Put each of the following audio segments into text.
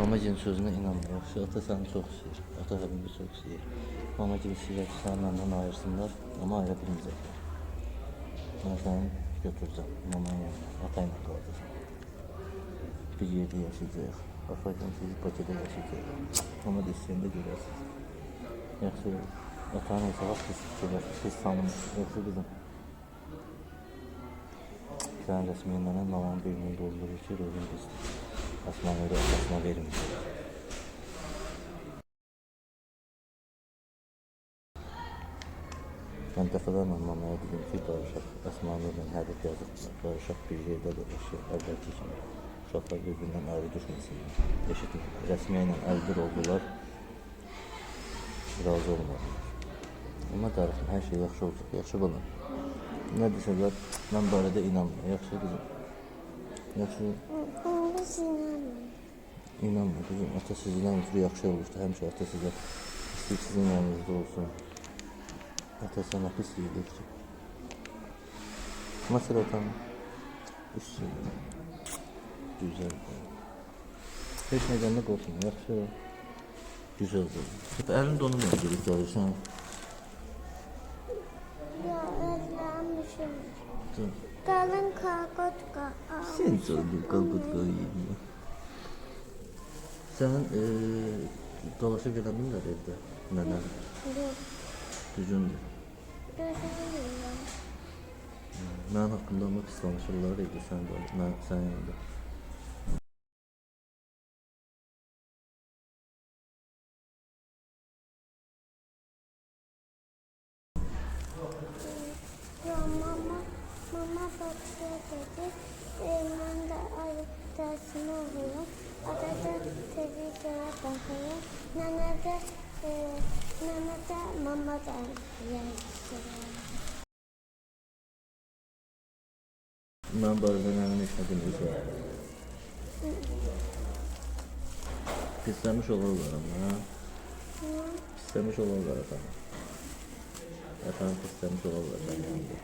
Mamacığın sözüne inanmıyor. Şu ata seni çok istəyir. Ata hepimizi çok istəyir. Mamacığın istəyir ki sen benden ayırsınlar ama ayırabilmeyecekler. Ben seni götüreceğim. Mamanın yanına. Atayla kalacağım. Bir yerde yaşayacağıq. Afaydan sizi Bakıda yaşayacağıq. Ama da istəyəndə görərsiniz. Yaxşı, atanın isə vaxt pis tanımır. Yaxşı kızım. Sen resmiyendən mamanın birinin doldurur ki, rolun pisdir. Asman öyle atasına vermir. Ben defalarla mamaya dedim ki, barışaq. Asmanlarla hədif yazıblar. Barışaq bir yerdə dolaşıyor. Əvvəlki kimi. Uşaqlar birbirindən ayrı düşməsinlər. Eşitmir. Rəsmiyə ilə əlbir oldular. Razı olmadılar. Ama darıxın, hər şey yaxşı olacaq. Yaxşı balam. Ne desələr, mən barədə inanmıyorum. Yaxşı kızım. Yaxşı. Biz inanmıyoruz. İnanma kızım. Ata sizdən ötürü yaxşı olurdu. Həmişə ata sizə istəyir sizin yanınızda olsun. Ata sana pis deyildir ki. Nasıl atam? Üstündə. Güzel. Heç nədən də qorxma. Yaxşı. Güzeldir. Əlin donunla girib gəlirsən. Ya özlemişim. Dur. Kalın kalkotka. Sen sordun kalkutkoyu yedin. Sen dolaşıp gelebilirler evde. Neden? Yok. Düzündür. Gözümüyorum. Ben hakkında ama pis konuşurlar idi sen de. Sen yanında. Ya mama bakıyor dedi. Ben de ayıp dersini oluyor. Adada televizyona bakıyor. Nana da mama da yazıyor. Ben barıdan emin etmedim. Pislemiş olurlar ama. Pislemiş olurlar efendim. Efendim pislemiş olurlar sen yanında.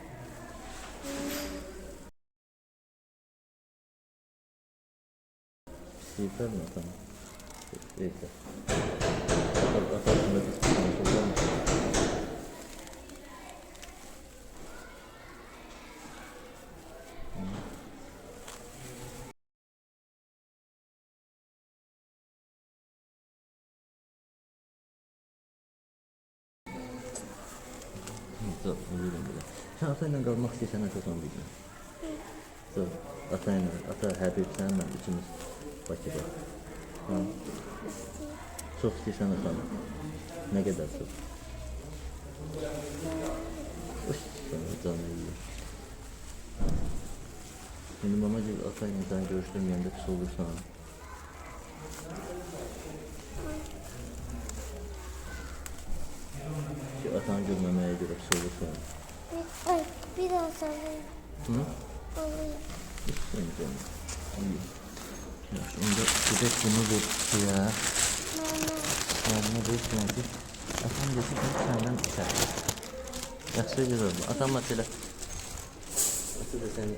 Pislikler mi efendim? İyi ki. Atasında pislemiş olurlar mı? Üzülüm bile. Sen atayla kalmak istəyirsən ata onu bilmem. Dur, atayla, ata Həbib sen ben ikimiz Bakıda. Ha? Çok istəyirsən atanı. Ne kadar çok? Sana canı yiyor. Şimdi mamacık atayla sen görüştürmeyende pis olursan. Ki atan görmemeye göre pis olursan. Ay biraz alayım. Hı? Alayım. İşte canım. İyi. Ya şimdi gidip bunu bu suya. Yanına değişmedi. Atam dedi ki senden içer. Yaxşı güzel oldu. Atam mesela. Atı da seni